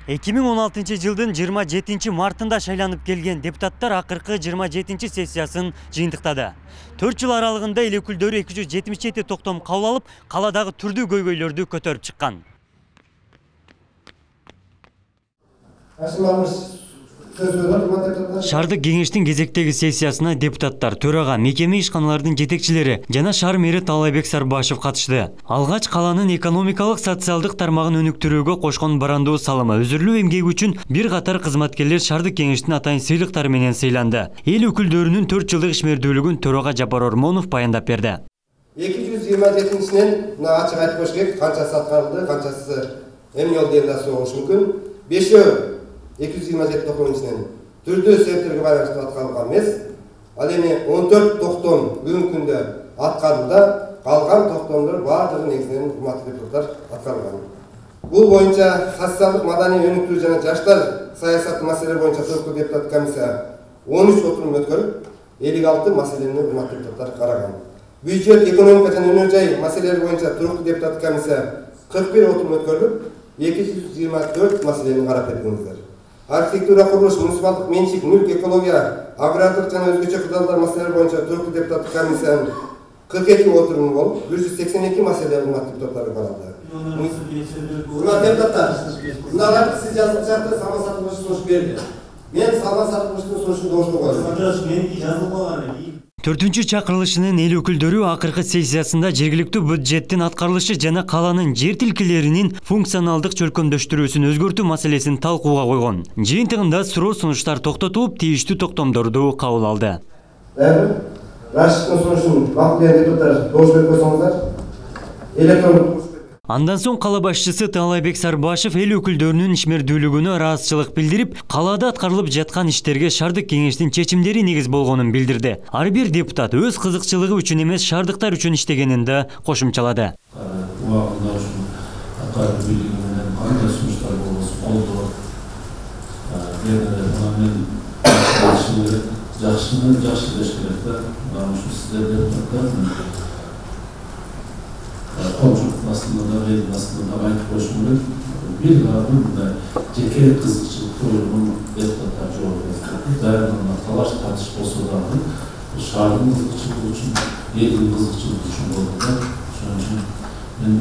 2016 жылдын 27 мартында шайланып келген депутаттар акыркы 27 сессиясын жыйынтыктады. 4 жыл аралыгында эл өкүлдөрү 277 токтом кабыл алып, каладагы түрдүү көйгөйлөрдү көтөрүп чыккан. Шаардык кеңештин кезектеги сессиясына депутаттар, төрага, мекеме ишканалардын жетекчилери жана шаар мэри Таалайбек Сарбашев катышты. Алгач каланын экономикалык, социалдык тармагын өнүктүрүүгө кошкон барандуу салымы, өзүрлүү эмгеги үчүн бир катар кызматкерлер шаардык кеңештин атайын сыйлыктары менен сыйланды. Эл өкүлдөрүнүн 4 жылдык ишмердүүлүгүн төрага Жапар Ормонов баяндап берди. 227-синен ачык айтып коюш керек, канчасы аткарылды, канчасы эмне жол дегенде болушу мүмкүн. 227 токтомдун ичинен түрдүү себептерге байланыштуу аткарылган эмес. Ал эми 14 токтом бүгүнкү күндө аткарылды. Калган токтомдор баардыгы негизинен урматтуу депутаттар аткарылган. Бул боюнча социалдык, маданий өнүктүрүү жана жаштар саясаты маселелери боюнча Төркү депутаттык комиссия 13 отурум өткөрүп, 56 маселени урматтуу депутаттар караган. Бюджет, экономика жана өнөр жай маселелери боюнча Төркү депутаттык комиссия 41 отурум өткөрүлүп, 224 маселени карап бердиңиздер. Архитектура, курулуш, муниципалдык менчик, мүлк, экология, агрардык жана өзгөчө кыдалдар маселелери боюнча Төркү депутаттык комиссиянын 42 отуруму болуп, 182 маселе урматтуу депутаттар каралды. Урматтуу депутаттар, мыналарды сиз жазып чыкты, салма сатып сунуш берди. Мен салма сатып сунуштун добушту койдум. Меники жазылып калган. 4-чү чакырылышынын эл өкүлдөрү акыркы сессиясында жергиликтүү бюджеттин аткарылышы жана каланын жер тилкелеринин функционалдык чөлкөмдөштүрүүсүн өзгөртүү маселесин талкууга койгон. Жыйынтыгында суроо сунуштар токтотулуп, тийиштүү токтомдорду кабыл алды. Рашидтин сунушун макулдаган депутаттар добуш берип койсоңуздар. Электрондук. Андан соң кала башчысы Таалайбек Сарбашев эл өкүлдөрүнүн ишмердүүлүгүнө ыраазычылык билдирип, калаада аткарылып жаткан иштерге шаардык кеңештин чечимдери негиз болгонун билдирди. Ар бир депутат өз кызыкчылыгы үчүн эмес, шаардыктар үчүн иштегенин да кошумчалады. Komşuluk aslında da verin aslında da aynı koşuluk bir galiba ceket kızılçılık programının deputatlar coğrafyası dayanımlar talaş tartış olsa da şardın kızılçılık için yerin kızılçılık için olduğunda şunun için ben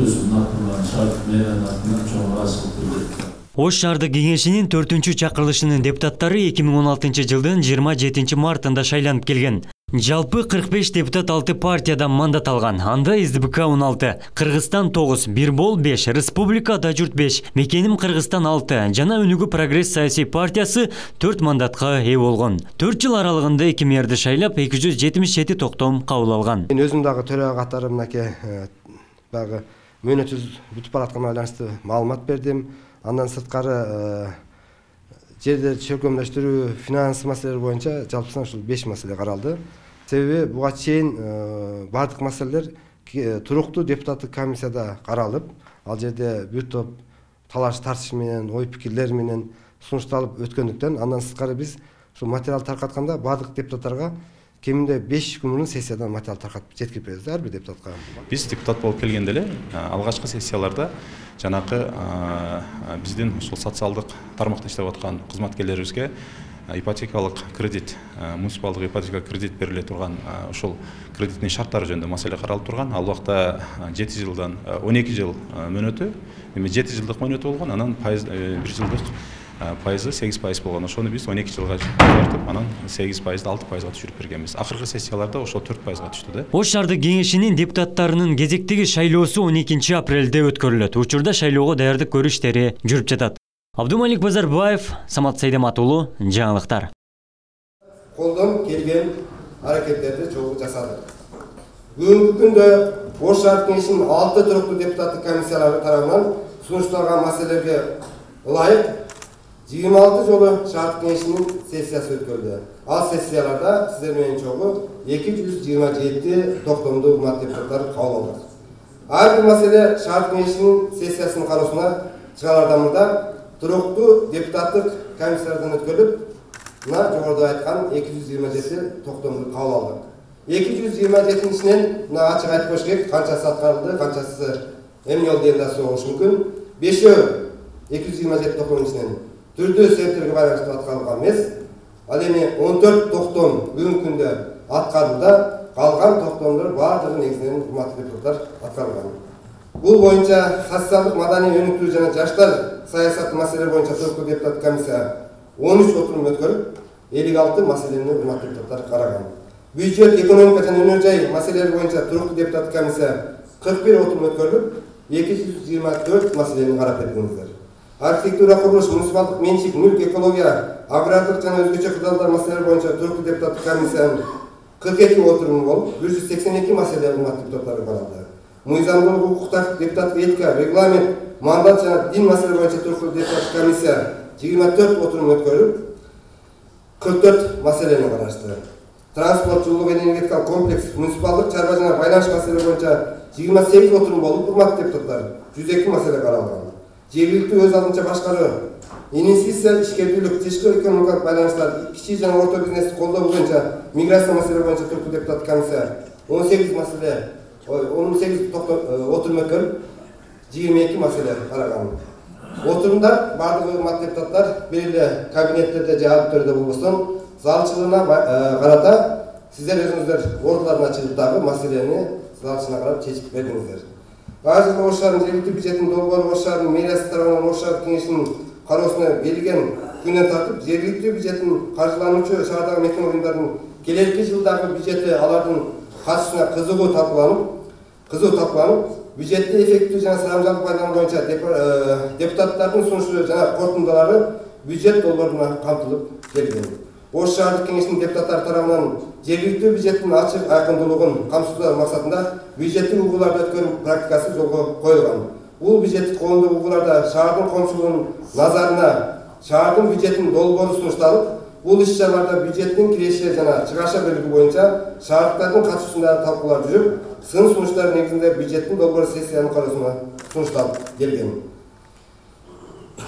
özümün aklımdan şardık meyvenin aklımdan çok razılık bildirdim. Ош шаардык кеңешинин 4-чү чакырылышынын депутаттары 2016 жылдын 27 мартында шайланып келген. Жалпы 45 депутат 6 партиядан мандат алган. Анда СДБК 16, Кыргызстан 9, Бирбол 5, Республика Дажурт 5, Мекеним Кыргызстан 6 жана Өнүгүү Прогресс саясий партиясы 4 мандатка ээ болгон. 4 жыл аралыгында 2 мэрди шайлап 277 токтом кабыл алган. Мен өзүм дагы төрага катары мынакей дагы мөөнөтүбүз бүтүп баратканына байланыштуу маалымат бердим. Андан сырткары жерди чөлкөмдөштүрүү, финанс маселелери боюнча жалпысынан ушул 5 маселе каралды. Себеби буга чейин бардык маселелер туруктуу депутаттык комиссияда каралып, ал жерде бир топ талаш тартыш менен, ой пикирлер менен сунушталып өткөндүктөн, андан сырткары биз ушул материал таркатканда бардык депутаттарга кеминде 5 күн мурун сессиядан материал таркатып жеткирип беребиз ар бир депутатка. Биз депутат болуп келгенде эле алгачкы сессияларда жанакы биздин ушул социалдык тармакта иштеп аткан кызматкерлерибизге ипотекалык кредит, муниципалдык ипотека кредит бериле турган ушул кредиттин шарттары жөнүндө маселе каралып турган. Ал убакта 7 жылдан 12 жыл мөөнөтү, эми 7 жылдык мөөнөтү болгон, анан 1 жылдык пайызы 8% болгон. Ошону биз 12 жылга тартып, анан 8%ды 6%га түшүрүп бергенбиз. Акыркы сессияларда ошо 4%га түштү да. Ош шаардык кеңешинин депутаттарынын кезектеги шайлоосу 12 апрелде өткөрүлөт. Учурда шайлоого даярдык көрүү иштери жүрүп жатат. Абдумалик Базарбаев, Самат Сайдамат уулу, жаңылыктар. Колдон келген аракеттерди чогуу жасадык. Бүгүнкү күндө Ош шаардык кеңешинин 6 туруктуу депутаттык комиссиялары тарабынан сунушталган маселелерге ылайык 26 жолу шаардык кеңешинин сессиясы өткөрүлдү. Ал сессияларда сиздер менен чогуу 227 токтомду урматтуу депутаттар кабыл алды. Ар бир маселе шаардык кеңешинин сессиясынын кароосуна чыгалардан мурда туруктуу депутаттык комиссиялардан өткөрүлүп, мына жогоруда айткан 227 токтомду кабыл алдык. 227-синен мына ачык айтып коюш керек, канчасы аткарылды, канчасы эмне жол дегенде болушу мүмкүн. 5 227 токтомдун ичинен түрдүү себептерге байланыштуу аткарылган эмес. Ал эми 14 токтом бүгүнкү күндө аткарылды. Калган токтомдор баардыгы негизинен урматтуу депутаттар аткарылган. Бул боюнча социалдык маданий өнүктүү жана жаштар саясаты маселелери боюнча туруктуу депутаттык комиссия 13 отурум өткөрүп, 56 маселени урматтуу депутаттар караган. Бюджет, экономика жана өнөр жай маселелери боюнча туруктуу депутаттык комиссия 41 отурум өткөрүлүп, 224 маселени карап бергендер. Архитектура, курулуш, муниципалдык менчик, мүлк, экология, агрардык жана өзгөчө кырдаалдар маселелери боюнча туруктуу депутаттык комиссиянын 42 отуруму болуп, 182 маселе урматтуу депутаттар каралды. Мыйзамдуулук, укуктар, депутаттык этика, регламент, мандат жана дин маселелери боюнча туруктуу депутаттык комиссия 24 отурум өткөрүп, 44 маселени карашты. Транспорт, жылуулук, энергетикалык комплекс, муниципалдык чарба жана байланыш маселелери боюнча 28 отурум болуп, урматтуу депутаттар 102 маселе каралган. Жергиликтүү өз алдынча башкаруу, инвестиция, ишкердүүлүк, тышкы экономикалык байланыштар, кичи жана орто бизнести колдоо боюнча миграция маселелери боюнча туруктуу депутаттык комиссия 18 маселе 18 отурум өткөрүп, 22 маселе караган. Отурумдар бардыгы урматтуу депутаттар бир эле кабинеттерде же адиптерде болбостон залчылыгына карата сиздер өзүңүздөр ордуларына чыгып дагы маселени залчылыгына карап чечип бердиңиздер. Азыр Ош шаарынын жергиликтүү бюджетинин долбоору Ош шаарынын мэриясы тарабынан Ош шаардык кеңешинин кароосуна берилген күнүнөн тартып жергиликтүү бюджеттин каржылануучу шаардагы мекеме уюмдардын келерки жылдагы бюджети алардын катышуусуна кызуу талкууланып, бюджетти эффективдүү жана сарамжалдык пайдалануу боюнча депутаттардын сунушу жана корутундалары бюджет долбооруна камтылып келген. Ош шаардык кеңешинин депутаттары тарабынан жергиликтүү бюджеттин ачык айкындуулугун камсыздоо максатында бюджеттик угууларды өткөрүү практикасы жолго коюлган. Бул бюджеттик коомдук угууларда шаардын коомчулугунун назарына шаардын бюджетинин долбоору сунушталып, бул иш-чараларда бюджеттин киреше жана чыгаша бөлүгү боюнча шаардыктардын катышуусунда талкуулар жүрүп, сын сунуштар негизинде бюджеттин долбоору сессиянын кароосуна сунушталып келген.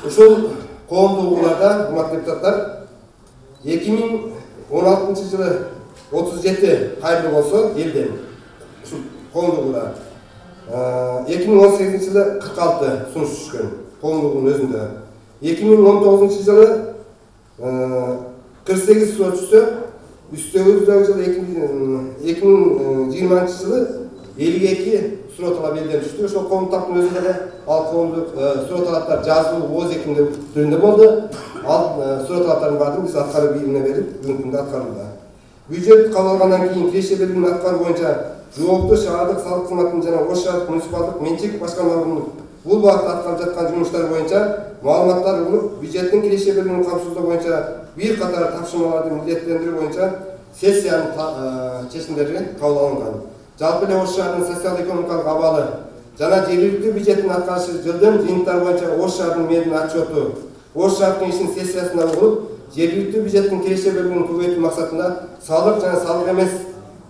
Ушул коомдук угууларда урматтуу депутаттар 2016 жылы 37 кайрылуу болсо элден ушул коомдугуна 2018 жылы 46 сунуш түшкөн коомдугунун өзүндө. 2019 жылы 48 суроо түшсө, үстөгүдөгү жылы 2020 жылы 52 суроо талап элден түштү. Ошол коомдуктун өзүндө эле ал коомдук суроо талаптар жазылуу ооз экимде түрүндө болду. Ал суроо талаптардын баардыгын биз аткаруу бийимине берип, бүгүнкү күндө аткарылды. Бюджет кабыл алгандан кийин киреше бөлүмүн аткаруу боюнча жооптуу шаардык салык кызматынын жана Ош шаардык муниципалдык менчик башкармалыгынын бул багытта аткарылып жаткан жумуштары боюнча маалыматтар угулуп, бюджеттин киреше бөлүмүн камсыздоо боюнча бир катар тапшырмаларды милдеттендирүү боюнча сессиянын чечимдери кабыл алынган. Жалпы эле Ош шаарынын социал-экономикалык абалы жана жергиликтүү бюджеттин аткарышы жылдын жыйынтыктары боюнча Ош шаарынын мэринин отчету Ош шаардык кеңешинин сессиясында угулуп, жергиликтүү бюджеттин киреше бөлүгүн көбөйтүү максатында салык жана салык эмес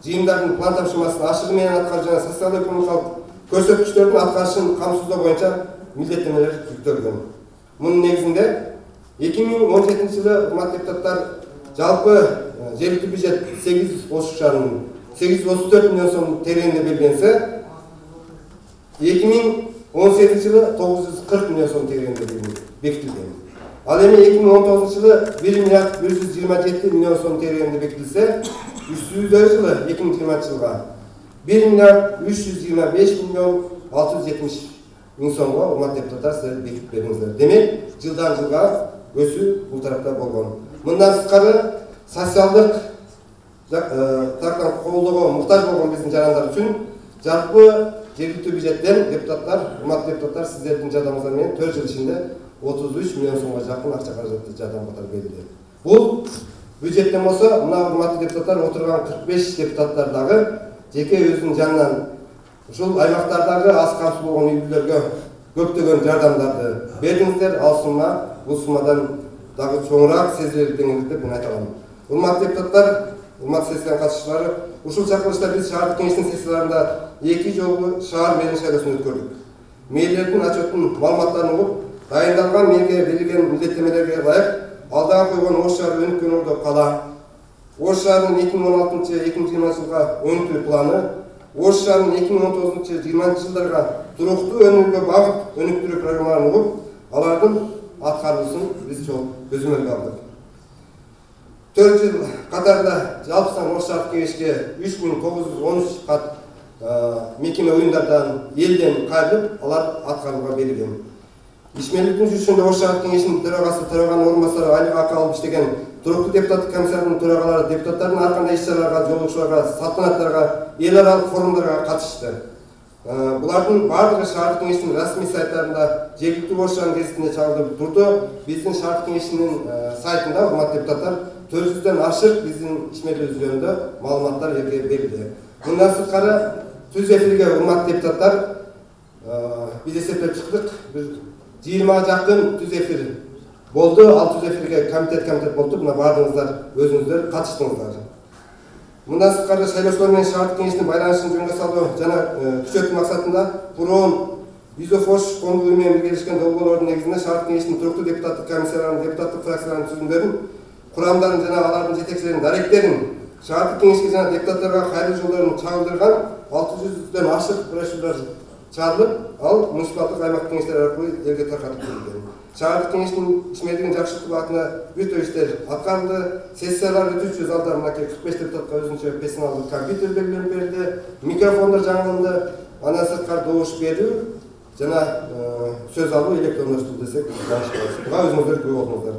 жыйымдардын план тапшырмасын ашыгы менен аткаруу жана социал-экономикалык көрсөткүчтөрдүн аткарышын камсыздоо боюнча милдеттенмелер жүктөлгөн. Мунун негизинде 2017 жылы урматтуу депутаттар жалпы жергиликтүү бюджет 8 Ош шаарынын 834 миллион сом тереңинде белгиленсе, 2018 жылы 940 миллион сом тереңинде бекитилген. Ал эми 2019 жылы 1 миллиард 127 миллион сом тереңинде бекитилсе, үстүбүздөгү жылы 2020 жылга 1 миллиард 325 миллион 670 миң сомго урматтуу депутаттар силер бекитип бердиңиздер. Демек, жылдан жылга өсүү бул тарапта болгон. Мындан сырткары социалдык тараптан колдоого муктаж болгон биздин жарандар үчүн жалпы жергиликтүү бюджеттен депутаттар, урматтуу депутаттар сиздердин жардамыңыздар менен 4 жыл ичинде 33 миллион сомго жакын акча каражатты жардам катары берилди. Бул бюджеттен болсо, мына урматтуу депутаттар отурган 45 депутаттар дагы жеке өзүнүн жанынан ушул аймактардагы аз камсыз болгон үй бүлөлөргө көптөгөн жардамдарды бердиңиздер. Ал сумма бул суммадан дагы чоңураак сезилет деп мен айта алам. Урматтуу депутаттар, урматтуу сессиянын катышчылары, ушул чакырылышта биз шаардык кеңештин сессияларында 2 жолу шаар мэринин шайлоосун өткөрдүк. Мэрлердин отчетунун маалыматтарын угуп, дайындалган мэрге берилген милдеттемелерге ылайык алдыга койгон Ош шаары өнүккөн ордо кала, Ош шаарынын 2016-2020 жылга өнүктүү планы, Ош шаарынын 2019-2020 жылдарга туруктуу өнүгүүгө багыт өнүктүрүү программаларын угуп, алардын аткарылышын биз чоң көзөмөлгө алдык. 4 жыл катарында жалпысынан Ош шаардык кеңешке 3913 кат мекеме уюмдардан элден кайрылып, алар аткарууга берилген. Ишмерликтин жүрүшүндө Ош шаардык кеңешинин төрагасы, төраганын орун басары айлык акы алып иштеген туруктуу депутаттык комиссиянын төрагалары депутаттардын ар кандай иш-чараларга, жолугушууларга, салтанаттарга, эл аралык форумдарга катышты. Булардын бардыгы шаардык кеңештин расмий сайттарында, жергиликтүү Ош шаардык гезитинде чагылып турду. Биздин шаардык кеңешинин сайтында, урматтуу депутаттар, 400дөн ашык биздин ишмерлер жөнүндө маалыматтар берилди. Мындан сырткары түз эфирге урматтуу депутаттар, биз эсептеп чыктык. 20 жакын түз эфир болду. Ал түз эфирге комитет болду. Мына бардыңыздар, өзүңүздөр катыштыңыздар. Мындан сырткары шайлоочулар менен шаардык кеңештин байланышын жөнгө салуу жана күчөтүү максатында Пурон, Юзофош кондугу менен биргелешкен долбоорлордун негизинде шаардык кеңештин туруктуу депутаттык комиссияларынын, депутаттык фракцияларынын түзүмдөрүн, курамдарын жана алардын жетекчилеринин даректерин шаардык кеңешке жана депутаттарга кайрылуу жолдорун чагылдырган 600дөн ашык брошюралар чыгарылып, ал муниципалдык аймактык кеңештер аркылуу элге таркатып берилген. Шаардык кеңештин ишмерлигин жакшыртуу багытында бүт иштер аткарылды. Сессиялар өтүүчү залда мынакей 45 депутатка өзүнчө персоналдык компьютер белгиленип берилди, микрофондор жаңыланды, андан сырткары добуш берүү жана сөз алуу электрондоштурулду десек, буга өзүңүздөр күбө болдуңуздар.